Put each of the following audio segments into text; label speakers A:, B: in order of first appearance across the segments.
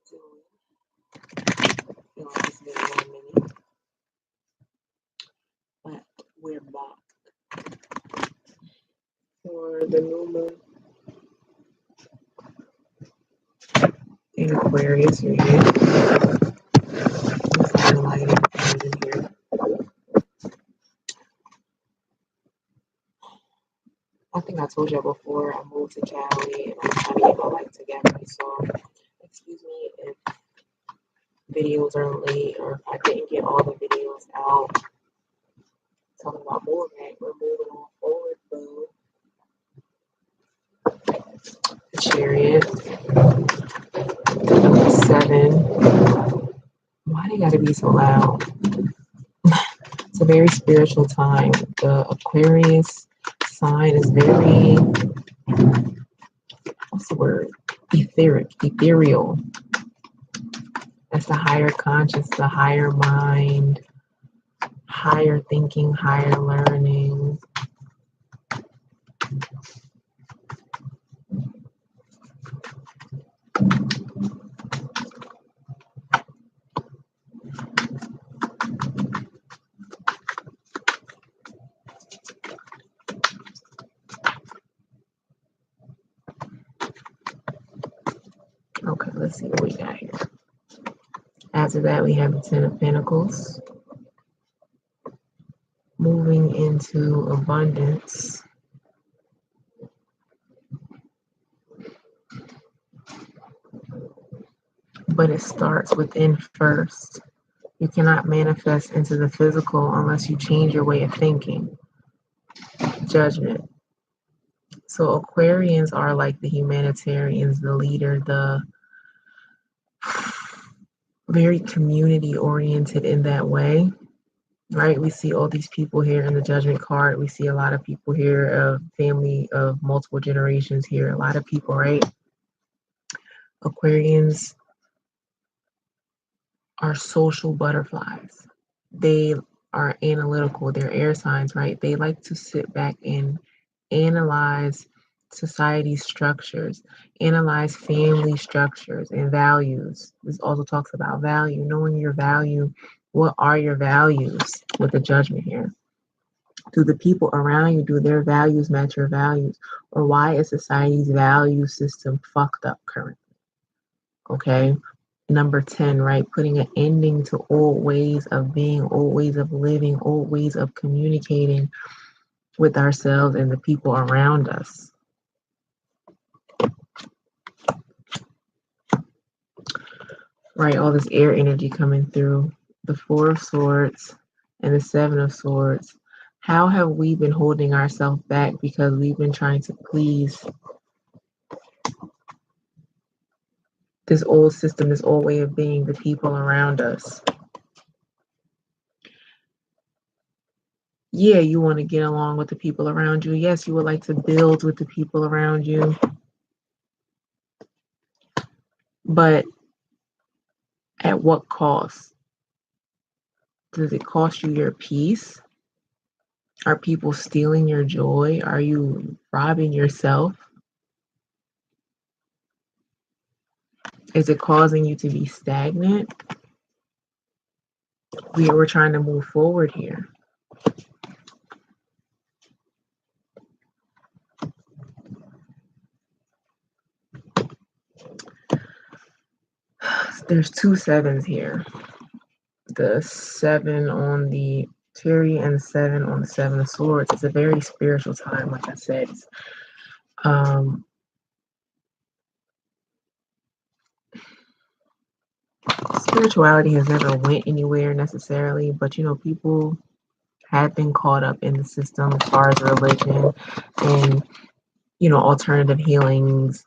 A: doing? I feel like it's been a minute, but we're back for the new moon in Aquarius. You're here. Let's get the lighting in here. I think I told you before I moved to Cali and I'm trying to get my life together. So excuse me if videos are late or if I didn't get all the videos out. Talking about movement, we're moving on forward, boo. The Chariot, number 7. Why they gotta be so loud? It's a very spiritual time. The Aquarius sign is very, what's the word? Ethereal. That's the higher conscious, the higher mind, higher thinking, higher learning. Okay, let's see what we got here. After that, we have the Ten of Pentacles. Moving into abundance. But it starts within first. You cannot manifest into the physical unless you change your way of thinking. Judgment. So Aquarians are like the humanitarians, the leader, the very community oriented in that way, right? We see all these people here in the judgment card. We see a lot of people here, of family of multiple generations here, a lot of people, right? Aquarians are social butterflies. They are analytical. They're air signs, right? They like to sit back and analyze society structures, analyze family structures and values. This also talks about value, knowing your value. What are your values with the judgment here? Do the people around you, do their values match your values? Or why is society's value system fucked up currently? Okay. Number 10, right? Putting an ending to old ways of being, old ways of living, old ways of communicating with ourselves and the people around us. Right, all this air energy coming through. The Four of Swords and the Seven of Swords. How have we been holding ourselves back because we've been trying to please this old system, this old way of being, the people around us? Yeah, you want to get along with the people around you. Yes, you would like to build with the people around you. But at what cost? Does it cost you your peace? Are people stealing your joy? Are you robbing yourself? Is it causing you to be stagnant? We're trying to move forward here. There's 2 sevens here. The 7 on the Chariot and 7 on the Seven of Swords. It's a very spiritual time, like I said. Spirituality has never went anywhere necessarily, but people have been caught up in the system as far as religion and alternative healings,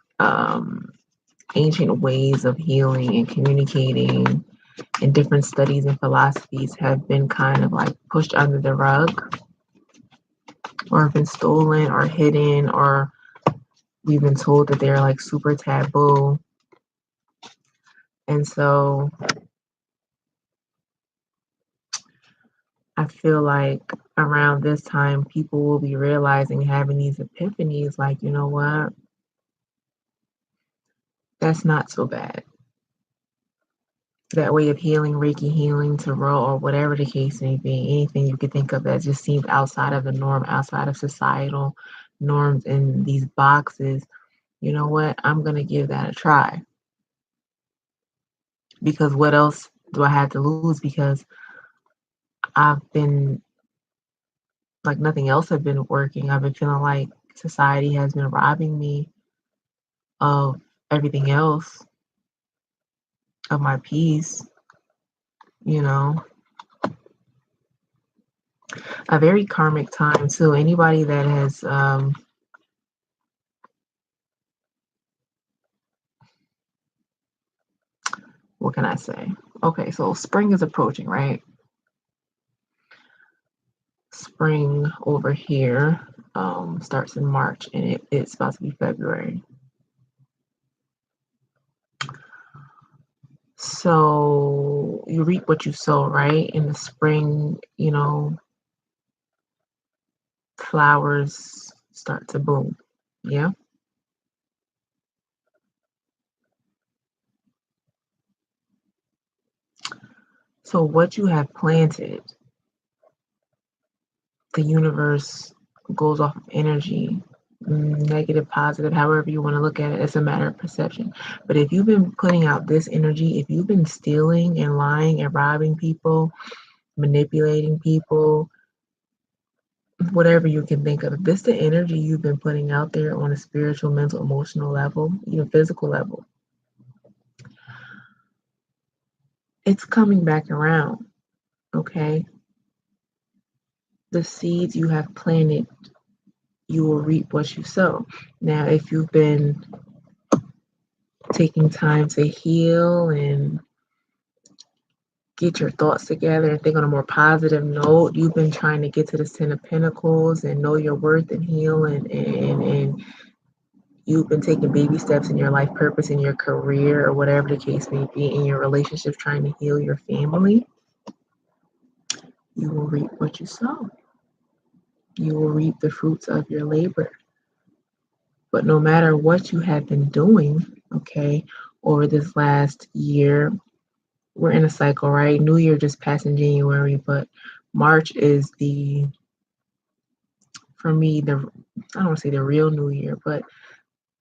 A: ancient ways of healing and communicating, and different studies and philosophies have been kind of like pushed under the rug, or been stolen or hidden, or we've been told that they're like super taboo. And so I feel like around this time, people will be realizing, having these epiphanies, like, you know what? That's not so bad. that way of healing, Reiki healing, tarot, or whatever the case may be, anything you could think of that just seems outside of the norm, outside of societal norms in these boxes, you know what? I'm going to give that a try, because what else do I have to lose? Because I've been like nothing else has been working. I've been feeling like society has been robbing me of everything else, of my peace, you know. A very karmic time too. Anybody that has what can I say? Okay, so spring is approaching, right? Spring over here starts in March, and it's about to be February. So you reap what you sow, right? In the spring, you know, flowers start to bloom. Yeah. So what you have planted, the universe goes off of energy, negative, positive, however you want to look at it. It's a matter of perception. But if you've been putting out this energy, if you've been stealing and lying and robbing people, manipulating people, whatever you can think of, if this the energy you've been putting out there on a spiritual, mental, emotional level, even physical level, it's coming back around. Okay. The seeds you have planted, you will reap what you sow. Now, if you've been taking time to heal and get your thoughts together and think on a more positive note, you've been trying to get to this 10 of Pentacles and know your worth and heal, and you've been taking baby steps in your life purpose, in your career, or whatever the case may be, in your relationships, trying to heal your family, you will reap what you sow. You will reap the fruits of your labor. But no matter what you have been doing, okay, over this last year, we're in a cycle, right? New Year just passed in January, but March is for me, I don't want to say the real New Year, but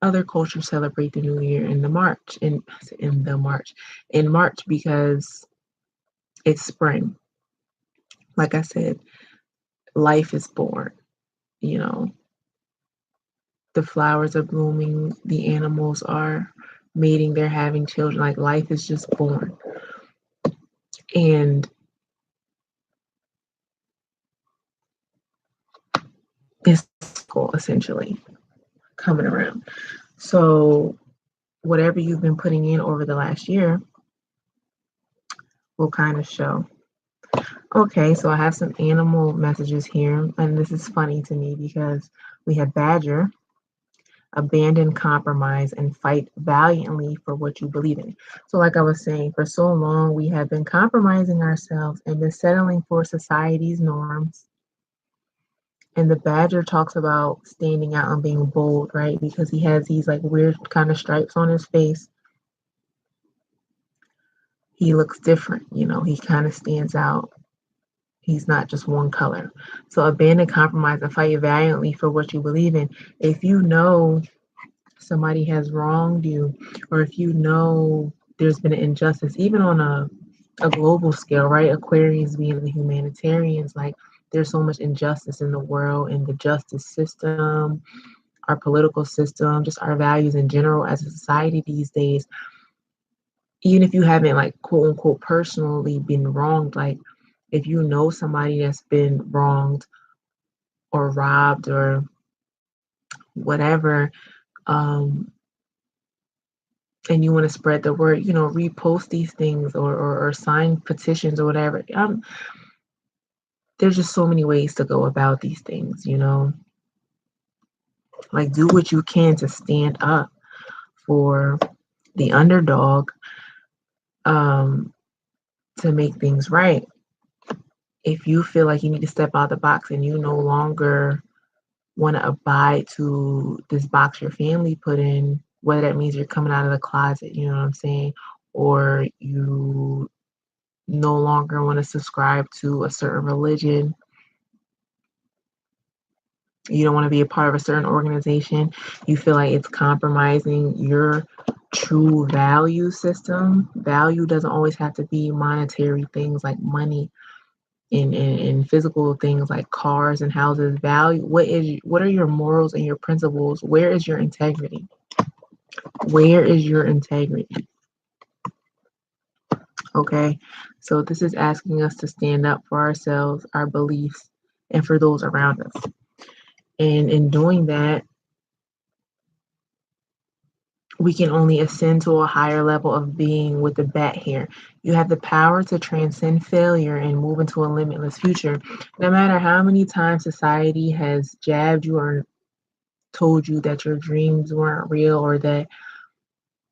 A: other cultures celebrate the New Year in March because it's spring. Like I said, life is born. You know, the flowers are blooming, the animals are mating, they're having children. Like life is just born, and it's cool essentially coming around. So whatever you've been putting in over the last year will kind of show. Okay, so I have some animal messages here, and this is funny to me because we have Badger, abandon compromise, and fight valiantly for what you believe in. So, like I was saying, for so long we have been compromising ourselves and been settling for society's norms. And the Badger talks about standing out and being bold, right? Because he has these like weird kind of stripes on his face. He looks different, you know, he kind of stands out. He's not just one color. So abandon compromise and fight valiantly for what you believe in. If you know somebody has wronged you, or if you know there's been an injustice, even on a global scale, right? Aquarius being the humanitarians, like there's so much injustice in the world, in the justice system, our political system, just our values in general as a society these days. Even if you haven't like quote unquote personally been wronged, like if you know somebody that's been wronged or robbed or whatever, and you want to spread the word, you know, repost these things or sign petitions or whatever. There's just so many ways to go about these things, you know. Like do what you can to stand up for the underdog, um, to make things right. If you feel like you need to step out of the box and you no longer want to abide to this box your family put in, whether that means you're coming out of the closet, you know what I'm saying, or you no longer want to subscribe to a certain religion, you don't want to be a part of a certain organization, you feel like it's compromising your true value system. Value doesn't always have to be monetary things like money and physical things like cars and houses. Value, what are your morals and your principles? Where is your integrity? Where is your integrity? Okay, so this is asking us to stand up for ourselves, our beliefs, and for those around us. And in doing that, we can only ascend to a higher level of being with the bat here. You have the power to transcend failure and move into a limitless future. No matter how many times society has jabbed you or told you that your dreams weren't real or that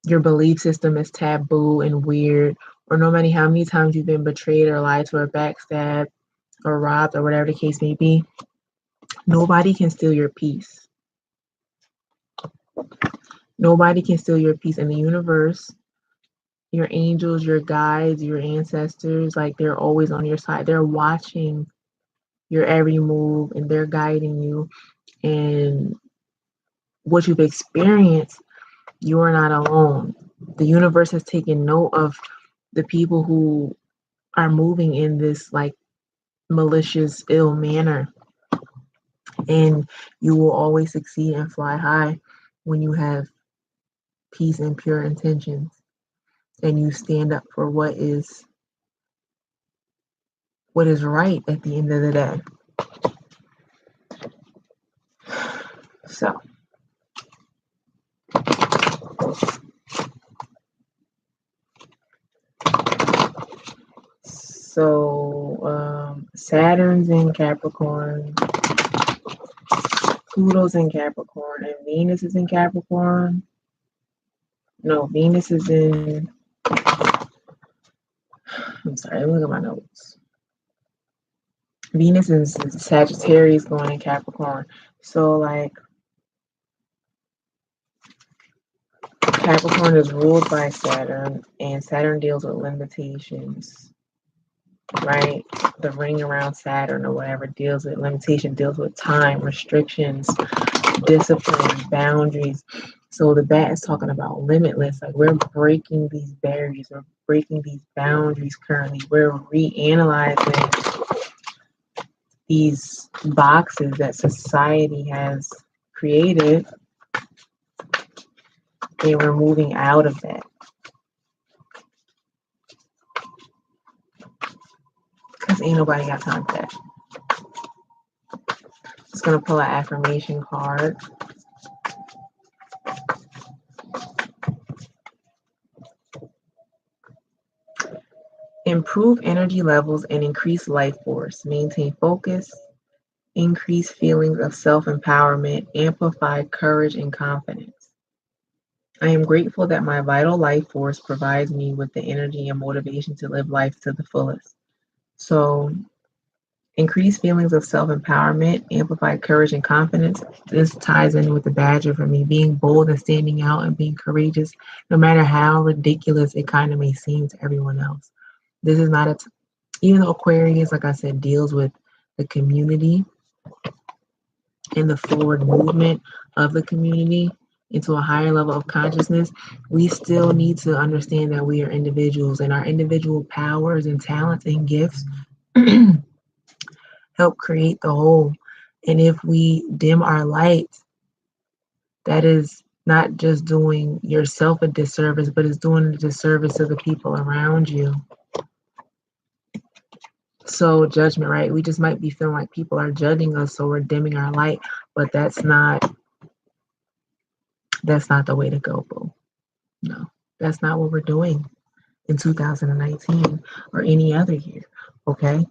A: your belief system is taboo and weird, or no matter how many times you've been betrayed or lied to or backstabbed or robbed or whatever the case may be, nobody can steal your peace. Nobody can steal your peace in the universe. Your angels, your guides, your ancestors, like they're always on your side. They're watching your every move and they're guiding you. And what you've experienced, you are not alone. The universe has taken note of the people who are moving in this like malicious, ill manner. And you will always succeed and fly high when you have peace and pure intentions and you stand up for what is right at the end of the day. So Saturn's in Capricorn, Pluto's in Capricorn, and Venus is in Capricorn. No, Venus is in, I'm sorry, look at my notes. Venus is Sagittarius going in Capricorn. So like Capricorn is ruled by Saturn, and Saturn deals with limitations, right? The ring around Saturn or whatever deals with limitation, deals with time, restrictions, discipline, boundaries. So the bat is talking about limitless. Like we're breaking these barriers, we're breaking these boundaries currently. We're reanalyzing these boxes that society has created, and we're moving out of that. Because ain't nobody got time for that. Just gonna pull an affirmation card. Improve energy levels and increase life force. Maintain focus. Increase feelings of self-empowerment. Amplify courage and confidence. I am grateful that my vital life force provides me with the energy and motivation to live life to the fullest. So, increase feelings of self-empowerment, amplify courage and confidence. This ties in with the Badger for me, being bold and standing out and being courageous, no matter how ridiculous it kind of may seem to everyone else. This is not even though Aquarius, like I said, deals with the community and the forward movement of the community into a higher level of consciousness, we still need to understand that we are individuals and our individual powers and talents and gifts help create the whole. And if we dim our light, that is not just doing yourself a disservice, but it's doing a disservice to the people around you. So judgment, right? We just might be feeling like people are judging us, so we're dimming our light, but that's not the way to go, boo. No, that's not what we're doing in 2019 or any other year, okay?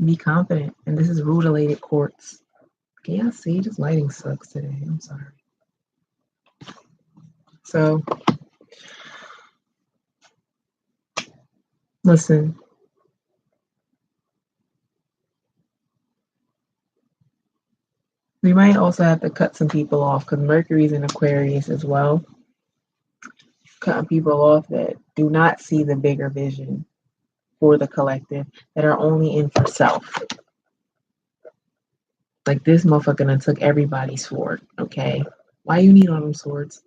A: Be confident. And this is rutilated quartz. Can y'all see? This lighting sucks today. I'm sorry. So, listen. We might also have to cut some people off because Mercury's in Aquarius as well. cutting people off that do not see the bigger vision for the collective, that are only in for self. Like this motherfucker done took everybody's sword, okay? Why you need all them swords?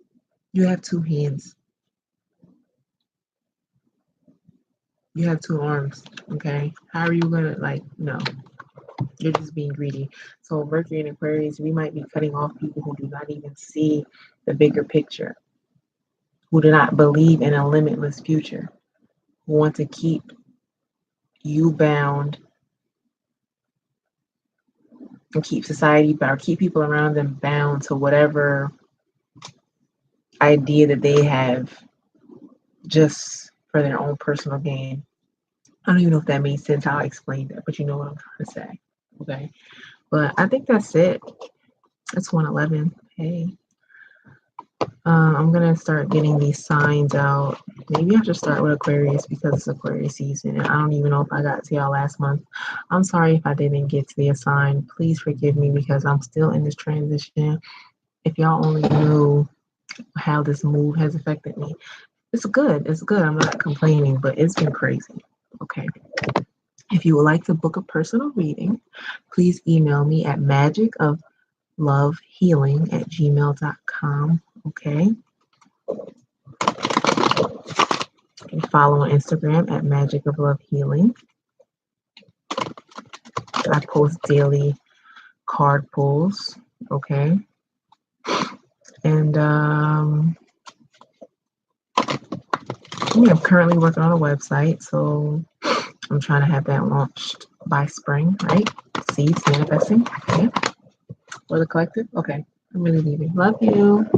A: You have two hands. You have two arms, okay? How are you gonna, like, no. You're just being greedy. So Mercury and Aquarius, we might be cutting off people who do not even see the bigger picture, who do not believe in a limitless future, who want to keep you bound and keep society bound, keep people around them bound to whatever idea that they have just for their own personal gain. I don't even know if that made sense how I explained that, but you know what I'm trying to say. Okay. But I think that's it. That's 111. Hey. I'm gonna start getting these signs out. Maybe I should start with Aquarius because it's Aquarius season, and I don't even know if I got to y'all last month. I'm sorry if I didn't get to the sign. Please forgive me because I'm still in this transition. If y'all only knew how this move has affected me, it's good. It's good. I'm not complaining, but it's been crazy. Okay. If you would like to book a personal reading, please email me at magicoflovehealing@gmail.com. Okay. You can follow on Instagram at Magic of Love Healing. I post daily card pulls. Okay. And I'm currently working on a website, so I'm trying to have that launched by spring, right? Seeds manifesting. Okay. For the collective. Okay. I'm really leaving. Love you.